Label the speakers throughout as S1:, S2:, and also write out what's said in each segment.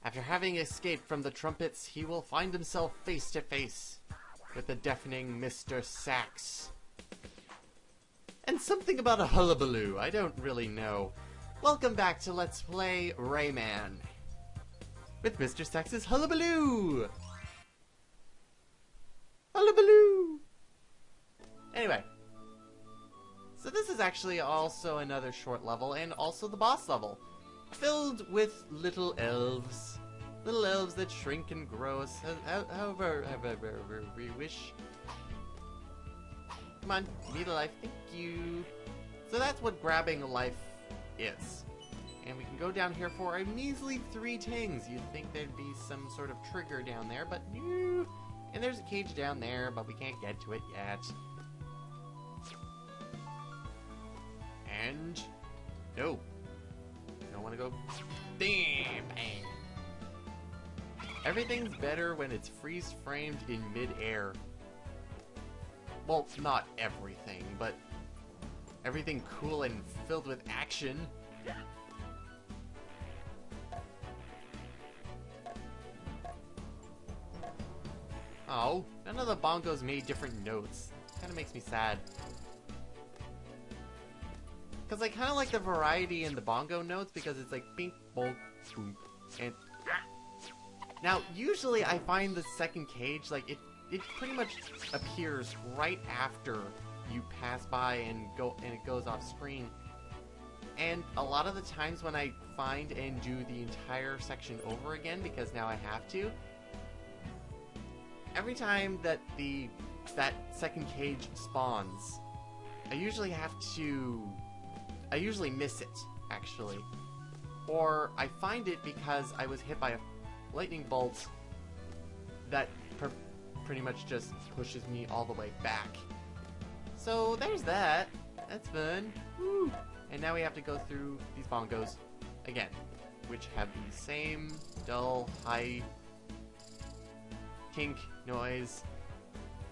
S1: After having escaped from the trumpets, he will find himself face to face with the deafening Mr. Sax. And something about a hullabaloo, I don't really know. Welcome back to Let's Play Rayman with Mr. Sax's hullabaloo! Hullabaloo! Anyway, so this is actually also another short level, and also the boss level, filled with little elves. Little elves that shrink and grow however we wish. Come on, need a life, thank you. So that's what grabbing a life is. And we can go down here for a measly 3 tings. You'd think there'd be some sort of trigger down there, but no. And there's a cage down there, but we can't get to it yet. And no. Don't want to go. Bam! Bang! Everything's better when it's freeze-framed in mid-air. Well, not everything, but everything cool and filled with action. Oh, none of the bongos made different notes. Kinda makes me sad. Because I kinda like the variety in the bongo notes because it's like bink, bonk, boom, and now, usually I find the second cage, like, it pretty much appears right after you pass by and it goes off screen. And a lot of the times when I find and do the entire section over again, because now I have to, every time that that second cage spawns, I usually miss it, actually. Or I find it because I was hit by a lightning bolt that pretty much just pushes me all the way back. So there's that. That's fun. Woo. And now we have to go through these bongos again, which have the same dull, high kink noise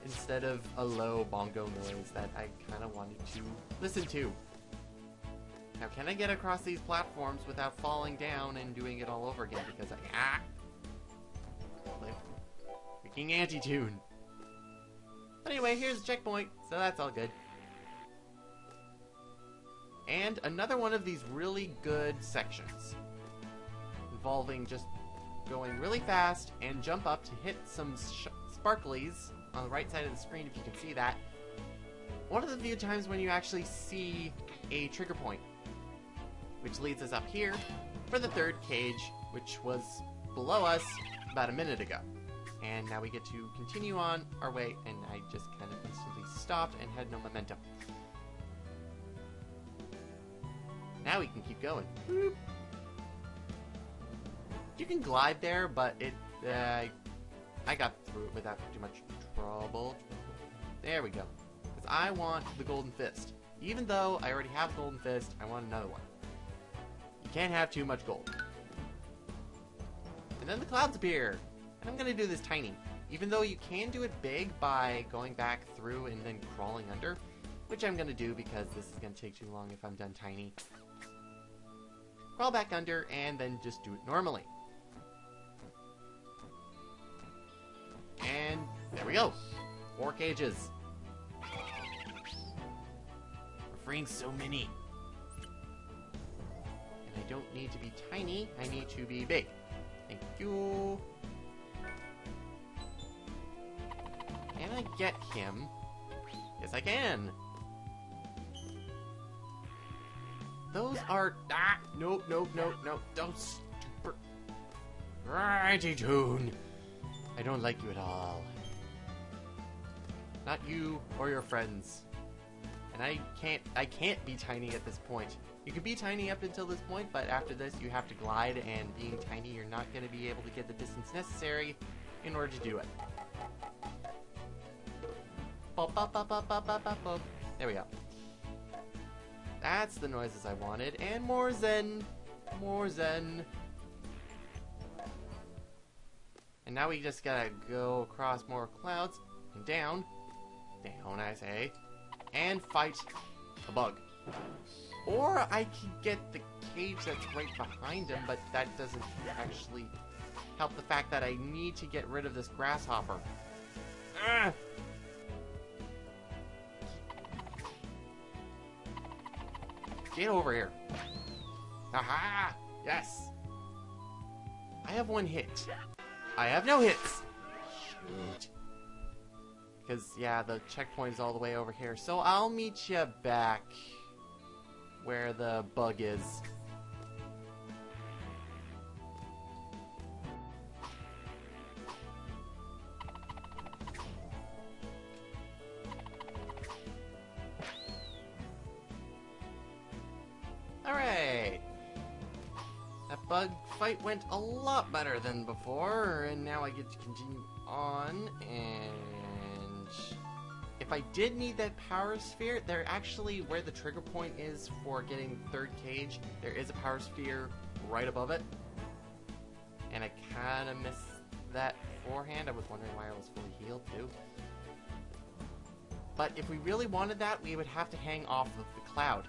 S1: instead of a low bongo noise that I kind of wanted to listen to. Now, can I get across these platforms without falling down and doing it all over again? Because freaking anti-tune. But anyway, here's the checkpoint, so that's all good. And another one of these really good sections, involving just going really fast and jump up to hit some sparklies on the right side of the screen, if you can see that. One of the few times when you actually see a trigger point, which leads us up here for the third cage, which was below us about a minute ago. And now we get to continue on our way, and I just kind of instantly stopped and had no momentum. Now we can keep going. Boop. You can glide there, but I got through it without too much trouble. There we go. Because I want the golden fist. Even though I already have golden fist, I want another one. You can't have too much gold. And then the clouds appear. And I'm going to do this tiny. Even though you can do it big by going back through and then crawling under. Which I'm going to do because this is going to take too long if I'm done tiny. Crawl back under and then just do it normally. And there we go. 4 cages. We're freeing so many. And I don't need to be tiny. I need to be big. Thank you. Can I get him? Yes, I can. Those are... Ah! Nope, nope, nope, nope. Don't stupid... Righty tune. I don't like you at all. Not you or your friends. And I can't be tiny at this point. You can be tiny up until this point, but after this you have to glide, and being tiny you're not going to be able to get the distance necessary in order to do it. Bop, bop, bop, bop, bop, bop, bop, bop. There we go. That's the noises I wanted, and more zen. More zen. And now we just gotta go across more clouds, and down, I say, and fight a bug. Or I can get the cage that's right behind him, but that doesn't actually help the fact that I need to get rid of this grasshopper. Ugh. Get over here. Aha! Yes! I have one hit. I have no hits! Shoot. Because, yeah, the checkpoint is all the way over here. So I'll meet you back where the bug is. Alright! That bug fight went a lot better than before, and now I get to continue on, and if I did need that power sphere, there actually, where the trigger point is for getting third cage, there is a power sphere right above it. And I kind of missed that beforehand. I was wondering why I was fully healed too. But if we really wanted that, we would have to hang off of the cloud.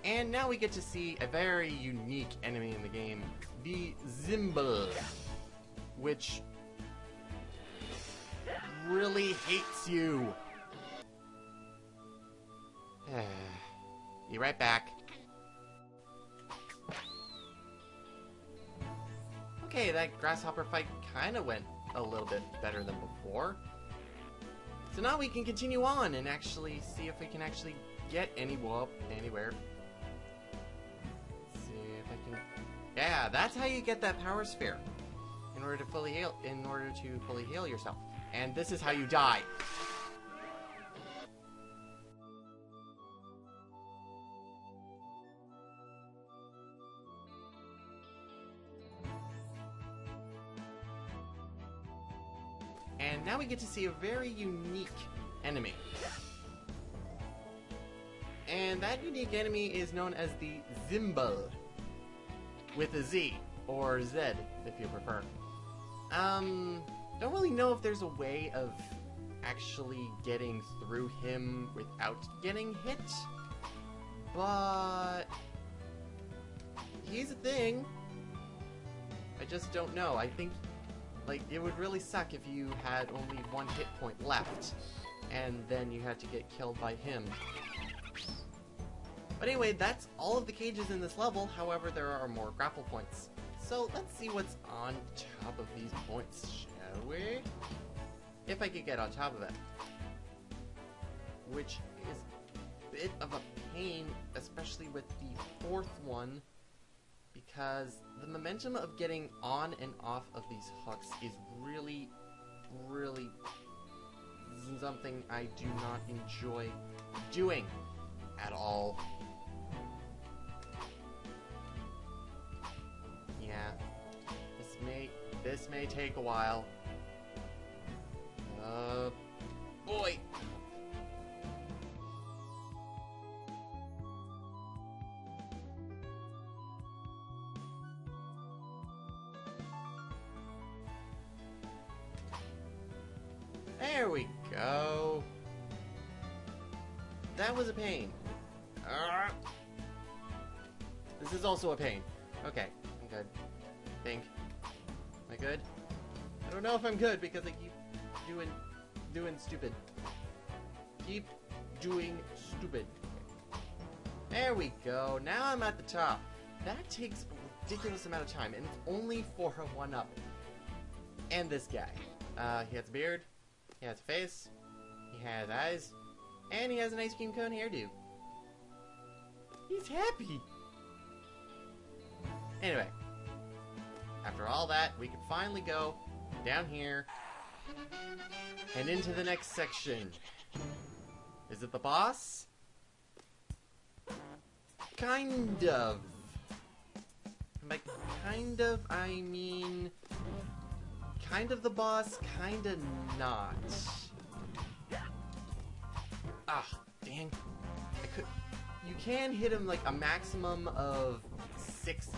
S1: And now we get to see a very unique enemy in the game, the cymbals, which really hates you. Be right back. Okay, that grasshopper fight kind of went a little bit better than before. So now we can continue on and actually see if we can actually get anywhere. Let's see if I can. Yeah, that's how you get that power sphere. In order to fully heal yourself. And this is how you die. And now we get to see a very unique enemy. And that unique enemy is known as the cymbal, with a Z, or Z, if you prefer. Don't really know if there's a way of actually getting through him without getting hit, but he's a thing. I just don't know. I think, like, it would really suck if you had only one hit point left, and then you had to get killed by him. But anyway, that's all of the cages in this level. However, there are more grapple points. So let's see what's on top of these points, shall we? If I could get on top of it. Which is a bit of a pain, especially with the fourth one, because the momentum of getting on and off of these hooks is really, really something I do not enjoy doing at all. Yeah, this may take a while. Boy! There we go. That was a pain. This is also a pain. Okay, I'm good. Think. Am I good? I don't know if I'm good because I keep doing stupid. Keep doing stupid. There we go. Now I'm at the top. That takes a ridiculous amount of time, and it's only for a 1-up. And this guy. He has a beard. He has a face. He has eyes. And he has an ice cream cone hairdo. He's happy. Anyway. After all that, we can finally go down here and into the next section. Is it the boss? Kind of. By kind of, I mean kind of the boss, kind of not. Ah, dang. You can hit him like a maximum of 6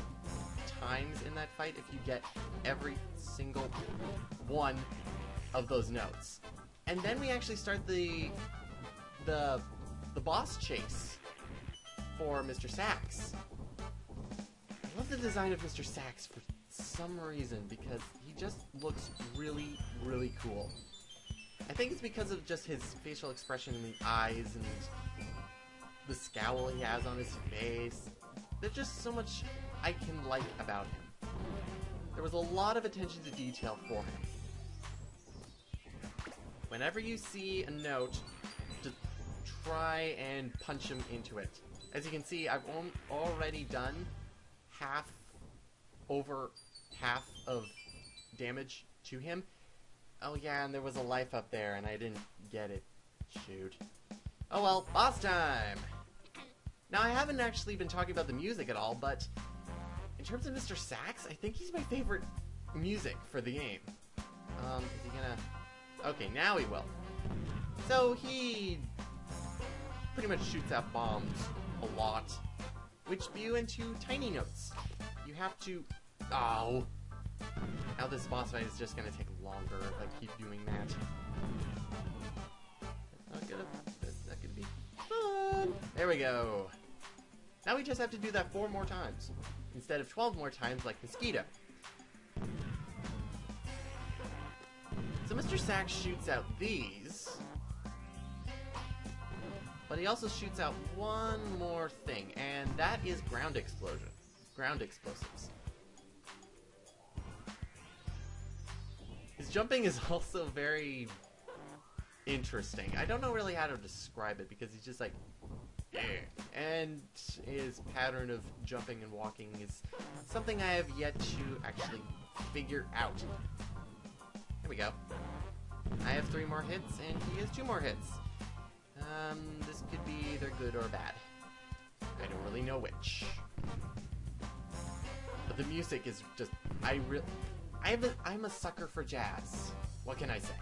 S1: times in that fight if you get every single one of those notes. And then we actually start the boss chase for Mr. Sax. I love the design of Mr. Sax for some reason because he just looks really, really cool. I think it's because of just his facial expression and the eyes and the scowl he has on his face. There's just so much I can like about him. There was a lot of attention to detail for him. Whenever you see a note, just try and punch him into it. As you can see, I've already done over half of damage to him. Oh yeah, and there was a life up there, and I didn't get it. Shoot. Oh well, boss time! Now, I haven't actually been talking about the music at all, but in terms of Mr. Sax, I think he's my favorite music for the game. Is he gonna... Okay, now he will. So, he pretty much shoots out bombs a lot, which spew into tiny notes. You have to... Oh! Now this boss fight is just gonna take longer if I keep doing that. That's not gonna be fun! There we go! Now we just have to do that 4 more times, instead of 12 more times like Mosquito. So Mr. Sax shoots out these, but he also shoots out one more thing, and that is ground explosion. Ground explosives. His jumping is also very interesting. I don't know really how to describe it because he's just like, eh. And his pattern of jumping and walking is something I have yet to actually figure out. Here we go. I have 3 more hits and he has 2 more hits. This could be either good or bad. I don't really know which. But the music is just, I'm a sucker for jazz. What can I say?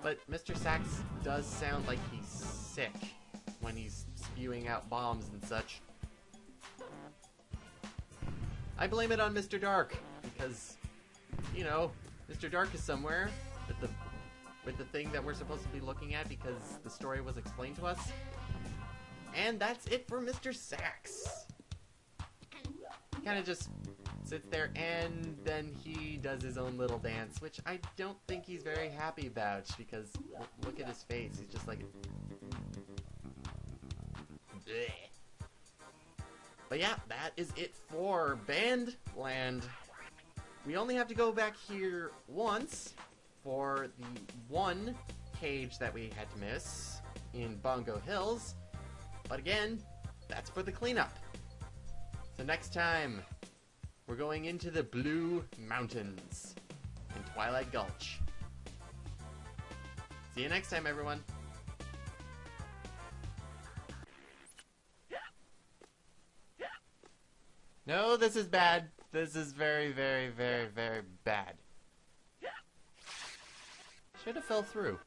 S1: But Mr. Sax does sound like he's sick when he's spewing out bombs and such. I blame it on Mr. Dark, because, you know, Mr. Dark is somewhere with the thing that we're supposed to be looking at because the story was explained to us. And that's it for Mr. Sax. He kind of just sits there and then he does his own little dance, which I don't think he's very happy about because look at his face. He's just like... Bleh. But yeah, that is it for Bandland. We only have to go back here once for the one cage that we had to miss in Bongo Hills. But again, that's for the cleanup. So next time, we're going into the Blue Mountains in Twilight Gulch. See you next time, everyone. No, this is bad. This is very, very, very, very bad. Should have fell through.